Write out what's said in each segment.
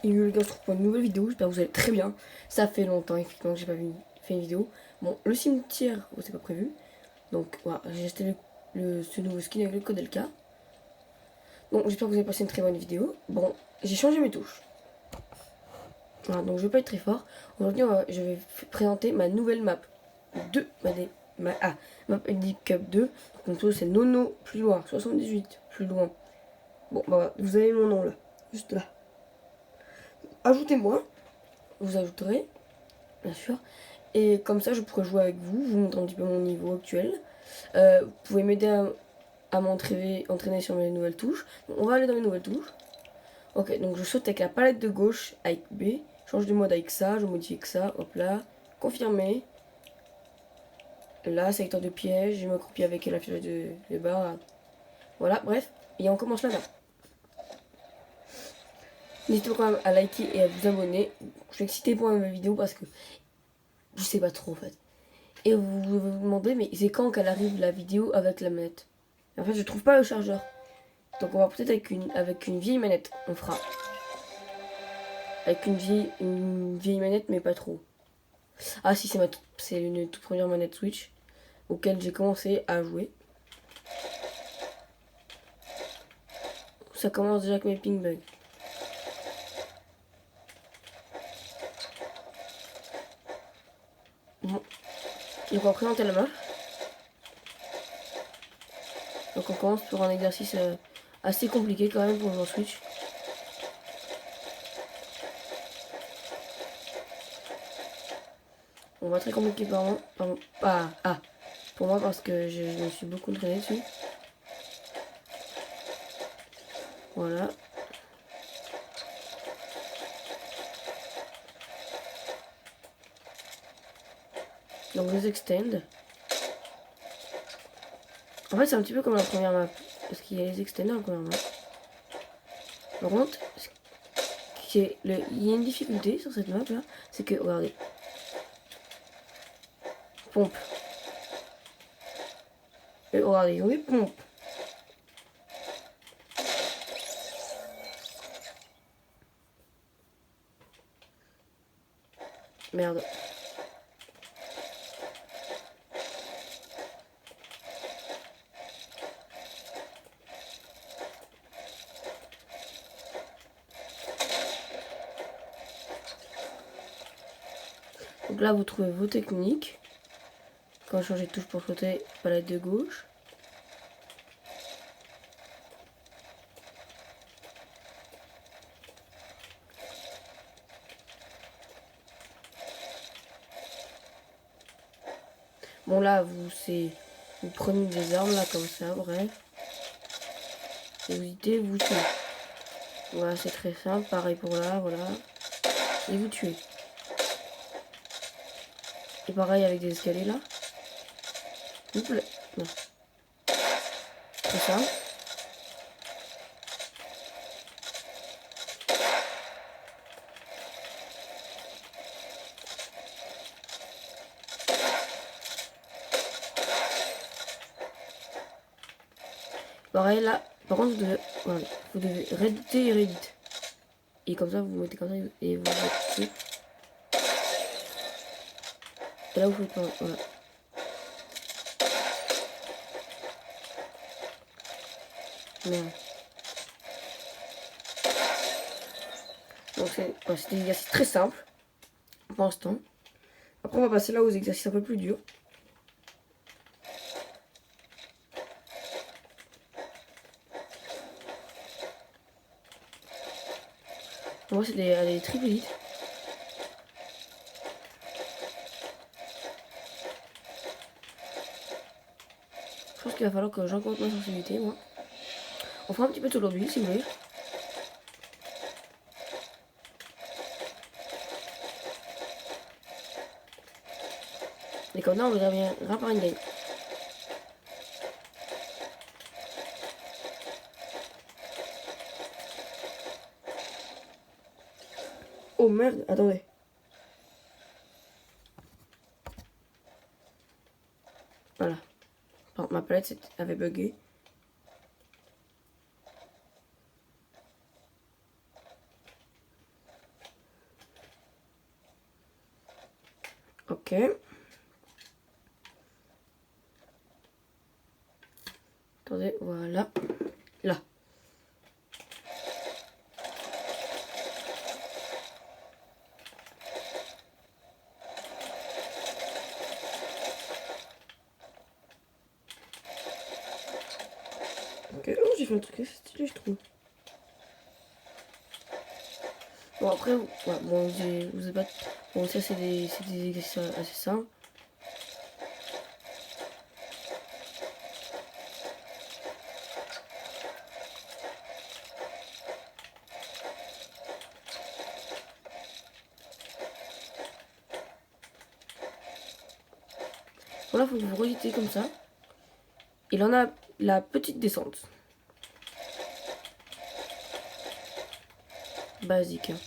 Et les gars, on se retrouve pour une nouvelle vidéo, j'espère que vous allez très bien. Ça fait longtemps effectivement que j'ai pas fait une vidéo. Bon, le cimetière, oh, c'est pas prévu. Donc voilà, j'ai acheté ce nouveau skin avec le code LK. Donc j'espère que vous avez passé une très bonne vidéo. Bon, j'ai changé mes touches. Voilà, donc je vais pas être très fort. Aujourd'hui, je vais présenter ma nouvelle map 2. Map Edit Cup 2. Donc c'est Nono plus loin, 78 plus loin. Bon, bah voilà, vous avez mon nom là, juste là. Ajoutez-moi, vous ajouterez, bien sûr. Et comme ça, je pourrais jouer avec vous, vous montrer un petit peu mon niveau actuel. Vous pouvez m'aider à entraîner sur mes nouvelles touches. Donc, on va aller dans les nouvelles touches. Ok, donc je saute avec la palette de gauche avec B. Change de mode avec ça, je modifie avec ça. Hop là. Confirmer. Là, secteur de piège. Je m'accroupis avec la flèche de bas. Voilà, bref. Et on commence là-bas. N'hésitez pas quand même à liker et à vous abonner. Je suis excité pour ma vidéo parce que je sais pas trop en fait. Et vous vous demandez, mais c'est quand qu'elle arrive la vidéo avec la manette? En fait, je trouve pas le chargeur. Donc on va peut-être avec une vieille manette. On fera. Avec une vieille manette, mais pas trop. Ah si, c'est une toute première manette Switch auquel j'ai commencé à jouer. Ça commence déjà avec mes ping bugs. Bon. Donc on va présenter la map. Donc on commence pour un exercice assez compliqué quand même pour jouer en Switch. On va très compliqué par moi. Pour moi parce que je me suis beaucoup entraîné dessus. Voilà. Donc les extend. En fait c'est un petit peu comme la première map. Parce qu'il y a les extends dans la première map. Par contre, il y a une difficulté sur cette map là. C'est que, regardez. Pompe. Et regardez, oui, pompe. Merde. Donc là vous trouvez vos techniques. Quand changer de touche pour sauter, palette de gauche. Bon là vous prenez des armes là comme ça, bref. Et vous hésitez, vous tuez. Voilà, c'est très simple, pareil pour là, voilà. Et vous tuez. Et pareil avec des escaliers là. Oups là. Non. C'est ça. Pareil là. Par contre voilà, vous devez réditer et rédite. Et comme ça vous mettez comme ça et vous mettez. Et là vous faites pareil, voilà. Merde. Donc c'est des exercices très simples pour l'instant. Après on va passer là aux exercices un peu plus durs. Moi c'est des triplites. Je pense qu'il va falloir que j'augmente ma sensibilité moi. On fera un petit peu tout aujourd'hui si vous voulez. Et comme ça on reviendra par une game. Oh merde, attendez. Voilà. Pardon, ma palette avait bugué. Ok. Attendez, voilà. Là. Ok, oh, j'ai fait un truc assez stylé, je trouve. Bon, après, ouais, bon, vous avez pas... Bon, ça, c'est des exercices assez simples. Voilà, il faut que vous rejetez comme ça. Il en a la petite descente. Basique. Hein.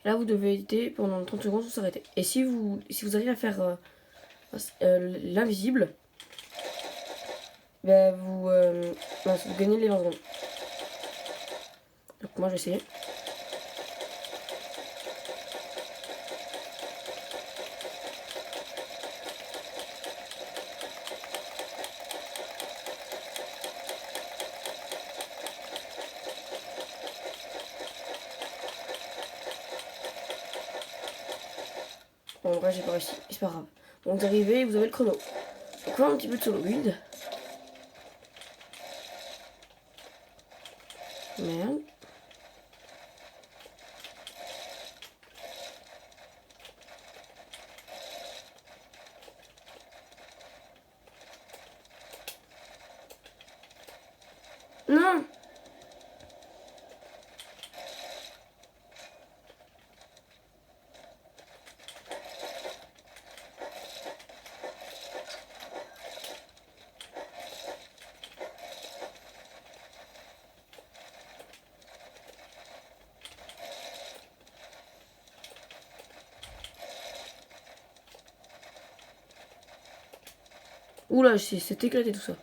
Là, vous devez hésiter pendant 30 secondes sans s'arrêter. Et si vous arrivez à faire l'invisible, ben vous gagnez les 20 secondes. Donc moi, je vais essayer. Bon, en vrai, j'ai pas réussi. C'est pas grave. Bon, vous arrivez, vous avez le chrono. Donc là, un petit peu de solo guide. Merde. Non. Oula, c'est éclaté tout ça.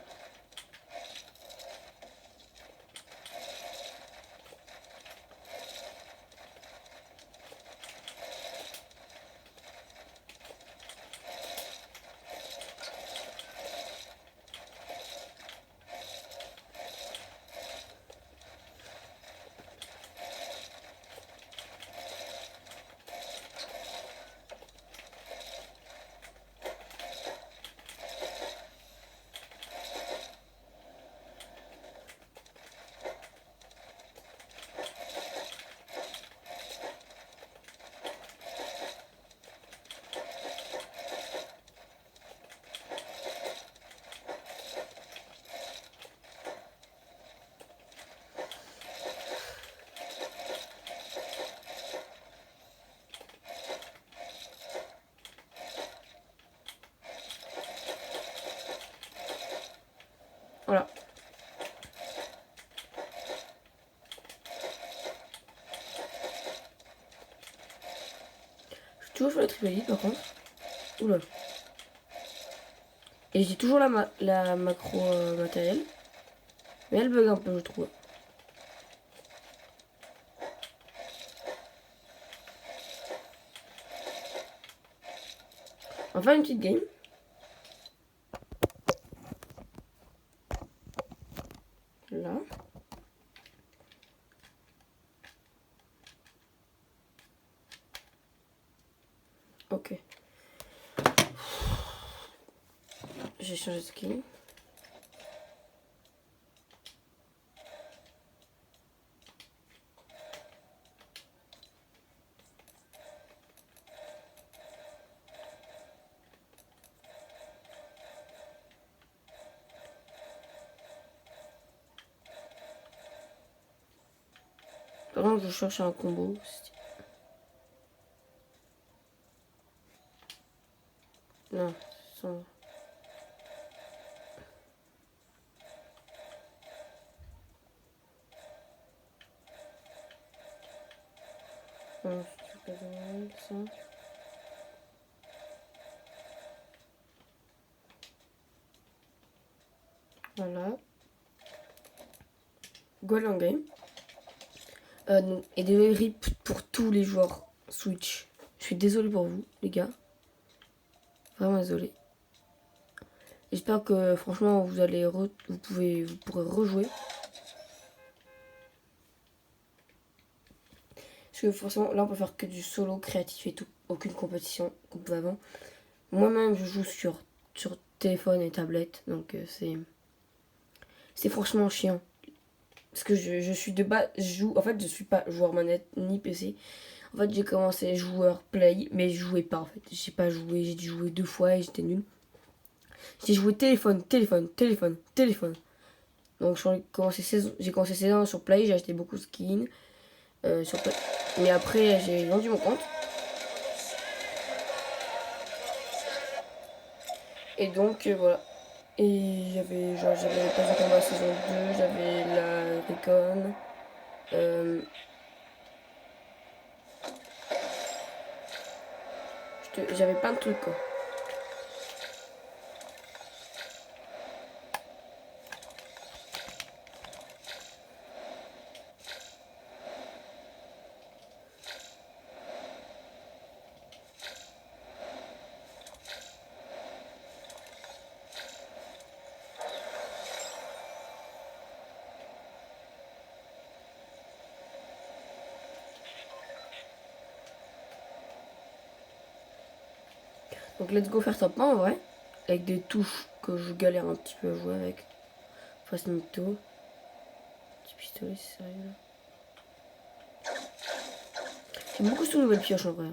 Voilà. J'ai toujours fait la triple élite par contre. Oula. Et j'ai toujours la macro matériel. Mais elle bug un peu, je trouve. On va faire une petite game. Là. Ok. J'ai changé de skin. Par contre, je cherche un combo. Non, sans... Non, c'est pas ça. Voilà. Goal en game. Et des RIP pour tous les joueurs Switch. Je suis désolé pour vous, les gars. Vraiment désolé. J'espère que franchement vous allez vous pourrez rejouer. Parce que forcément là on peut faire que du solo créatif et tout. Aucune compétition comme avant. Moi-même je joue sur téléphone et tablette. Donc c'est franchement chiant. Parce que je suis de base, en fait je suis pas joueur manette ni PC. En fait j'ai commencé joueur play mais je jouais pas en fait. J'ai pas joué, j'ai dû jouer 2 fois et j'étais nul. J'ai joué téléphone. Donc j'ai commencé 16 ans sur Play, j'ai acheté beaucoup de skins. Sur Play. Mais après j'ai vendu mon compte. Et donc voilà. Et j'avais pas de combat saison 2, j'avais la Recon. J'avais plein de trucs quoi. Donc let's go faire top 1 en vrai. Avec des touches que je galère un petit peu à jouer avec. Face Nito. Petit pistolet, c'est sérieux là. J'aime beaucoup cette nouvelle pioche en vrai.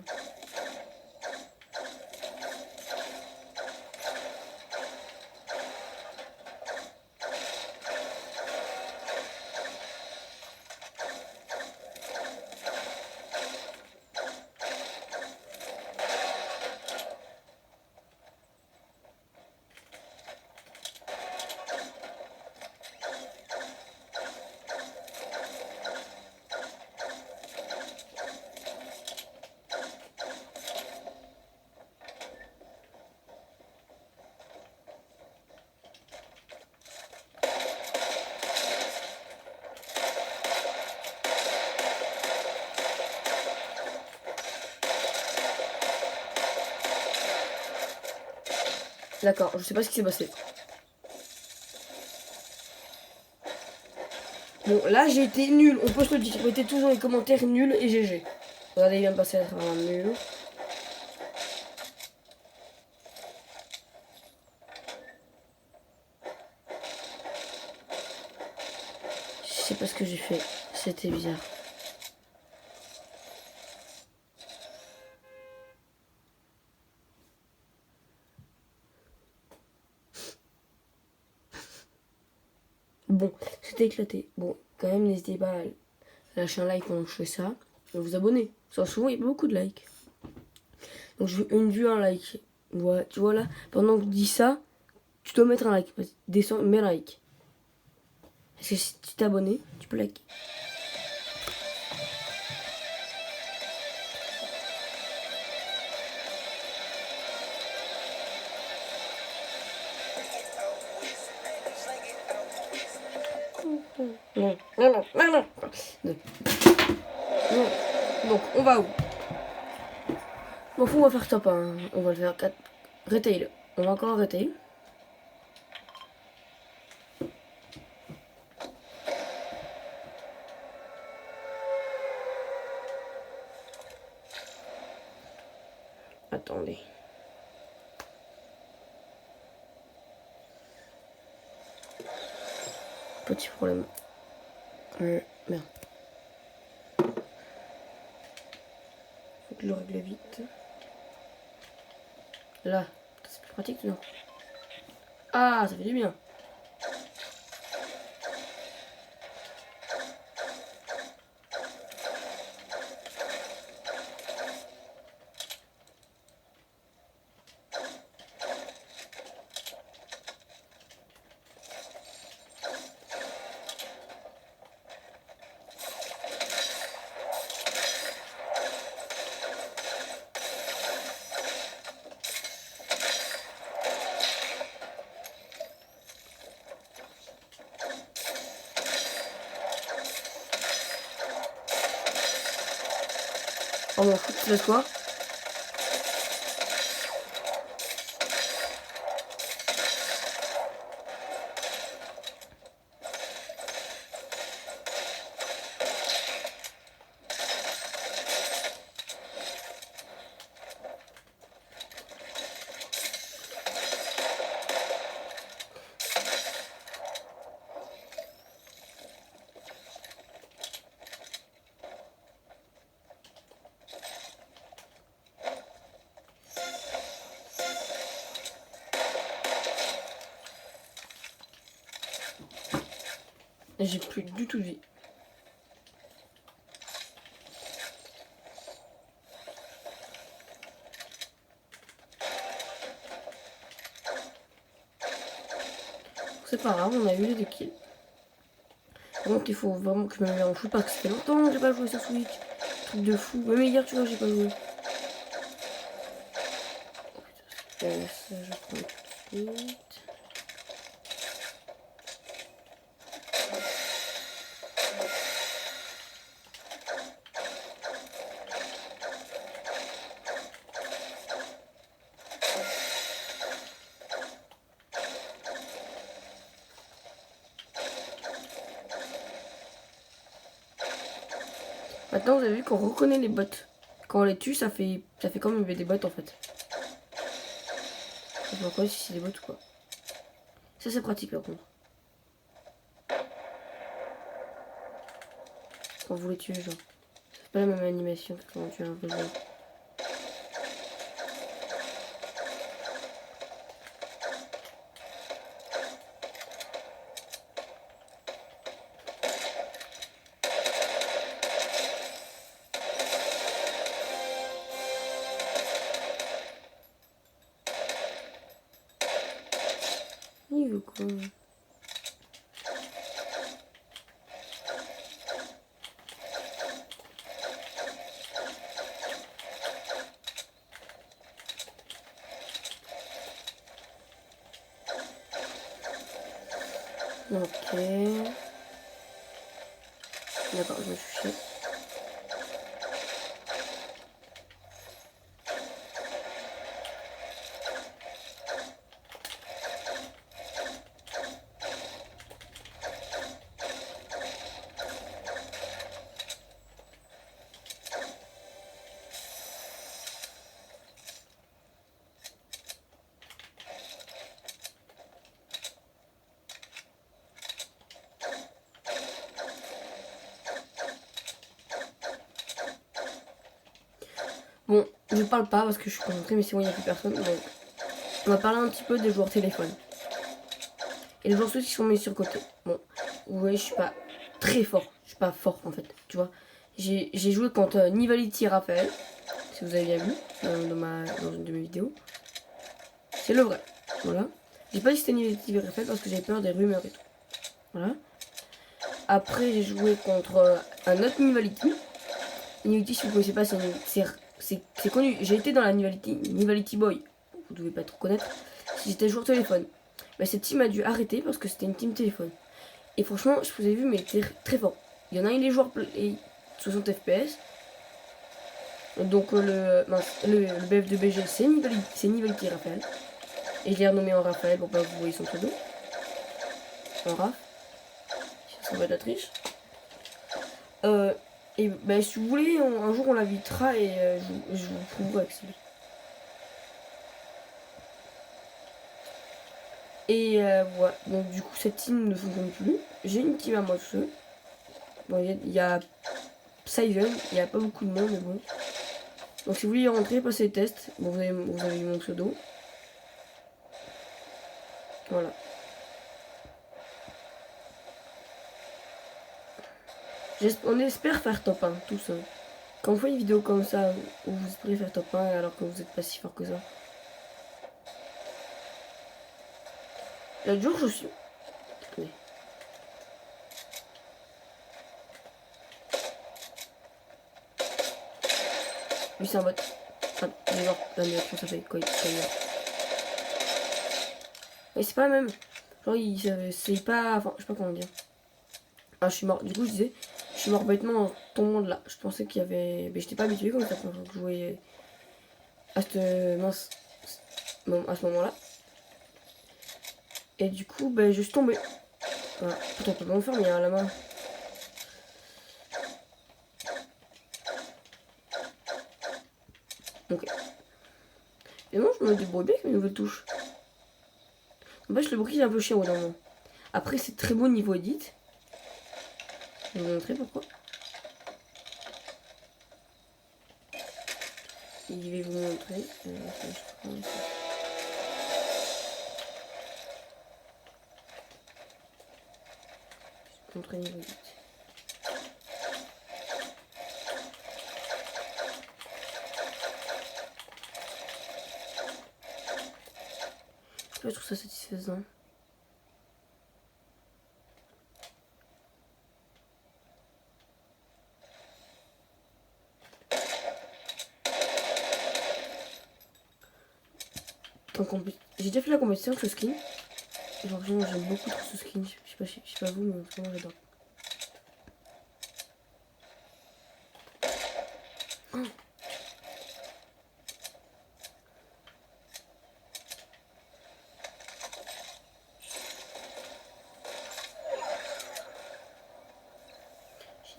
D'accord, je sais pas ce qui s'est passé. Bon, là j'ai été nul, on peut se le dire. Mettez toujours dans les commentaires nul et GG. Regardez, il vient de passer à travers un mur. Je sais pas ce que j'ai fait, c'était bizarre. Bon, c'était éclaté. Bon, quand même, n'hésitez pas à lâcher un like pendant que je fais ça. Et vous abonner. Ça, souvent, il y a beaucoup de likes. Donc, je veux une vue, un like. Ouais, tu vois là, pendant que je dis ça, tu dois mettre un like. Descends, mets un like. Parce que si tu t'es abonné, tu peux liker. Non. Donc, on va où? Bon, on va faire top 1. On va le faire 4. Retail. On va encore retail. Attendez. Petit problème. Merde. Faut que je le règle vite. Là, c'est plus pratique, non? Ah, ça fait du bien. Oh mon fou, tu laisses quoi? J'ai plus du tout de vie. C'est pas grave, on a eu les 2 kills. Donc il faut vraiment que je me mette en foot parce que ça fait longtemps que j'ai pas joué sur Switch. Truc de fou. Même hier, tu vois, j'ai pas joué. Ça, je prends tout de suite. Maintenant, vous avez vu qu'on reconnaît les bots. Quand on les tue, ça fait comme des bots en fait. Je sais pas si c'est des bots ou quoi. Ça, c'est pratique par contre. Quand vous les tuez, genre. C'est pas la même animation que quand tu as un vrai joueur. Il veut quoi? Ok. D'accord, je me suis chié. Bon, je parle pas parce que je suis concentrée, mais c'est bon, il n'y a plus personne. Donc, on va parler un petit peu des joueurs téléphone. Et les joueurs Switch qui sont mis sur le côté. Bon, ouais, je suis pas très fort. Je suis pas fort en fait, tu vois. J'ai joué contre Nivality Raphaël, si vous avez bien vu dans une de mes vidéos. C'est le vrai, voilà. J'ai pas dit que c'était Nivality Raphaël parce que j'avais peur des rumeurs et tout. Voilà. Après, j'ai joué contre un autre Nivality. Nivality, si vous ne connaissez pas, c'est connu. J'ai été dans la Nivality Boy. Vous devez pas trop connaître. J'étais joueur téléphone. Mais cette team a dû arrêter parce que c'était une team téléphone. Et franchement, je vous ai vu, mais il était très fort. Il y en a un, il est joueur 60 FPS. Donc le BF2BG, c'est Nivality Raphaël. Et je l'ai renommé en Raphaël pour pas que vous voyez son pseudo. En Raph. Ça va être la triche. Et bah, si vous voulez, un jour on l'invitera et je vous prouverai avec lui. Et voilà, donc du coup cette team ne fonctionne plus. J'ai une team à moi tout seul. Bon, il y a Siven, il n'y a pas beaucoup de monde, mais bon. Donc si vous voulez y rentrer, passez les tests. Bon, vous avez eu mon pseudo. Voilà. On espère faire top 1, tout seul. Quand on fait une vidéo comme ça, où vous espérez faire top 1 alors que vous n'êtes pas si fort que ça. L'autre jour, je suis... Attendez. Lui, c'est un bot. Enfin, genre, l'animation, ça fait quoi mais c'est pas la même. Genre, c'est pas... Enfin, je sais pas comment dire. Ah, je suis mort. Du coup, je disais, je suis mort bêtement en tombant de là. Je pensais qu'il y avait... Mais j'étais pas habitué comme ça quand je jouais à cette mince... à ce moment-là. Et du coup, je suis tombé. Voilà. Putain, on peut pas me faire, mais il y a la main. Ok. Et moi, je me débrouille bien avec mes nouvelles touches. En fait, le bruit est un peu chiant au bout d'un moment. Après, c'est très beau niveau edit. Je vais vous montrer pourquoi. Je vais vous montrer. Je vais vous montrer niveau edit. Je trouve ça satisfaisant. J'ai déjà fait la compétition avec ce skin. Et franchement, j'aime beaucoup trop ce skin. Je sais pas vous, mais vraiment j'adore. Oh.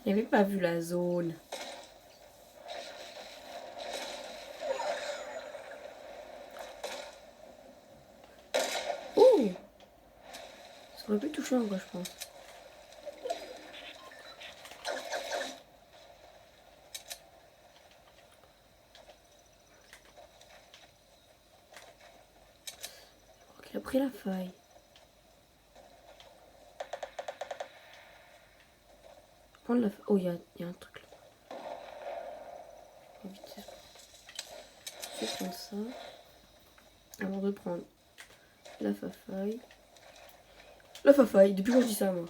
Je n'avais pas vu la zone. Oh! Ça aurait pu toucher en vrai, je pense. Il a pris la faille. Prendre la faille. Oh, il y a un truc là. Vitesse. Je vais prendre ça. Avant de prendre la faille. La faille, depuis quand je dis ça, moi.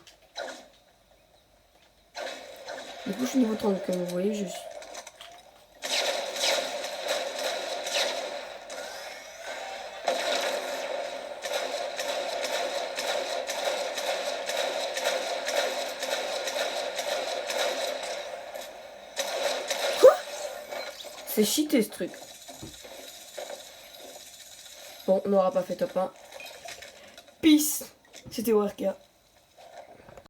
Du coup, je suis niveau 30, comme vous voyez, je suis. C'est cheaté ce truc. Bon, on n'aura pas fait top 1. Peace. C'était Warka.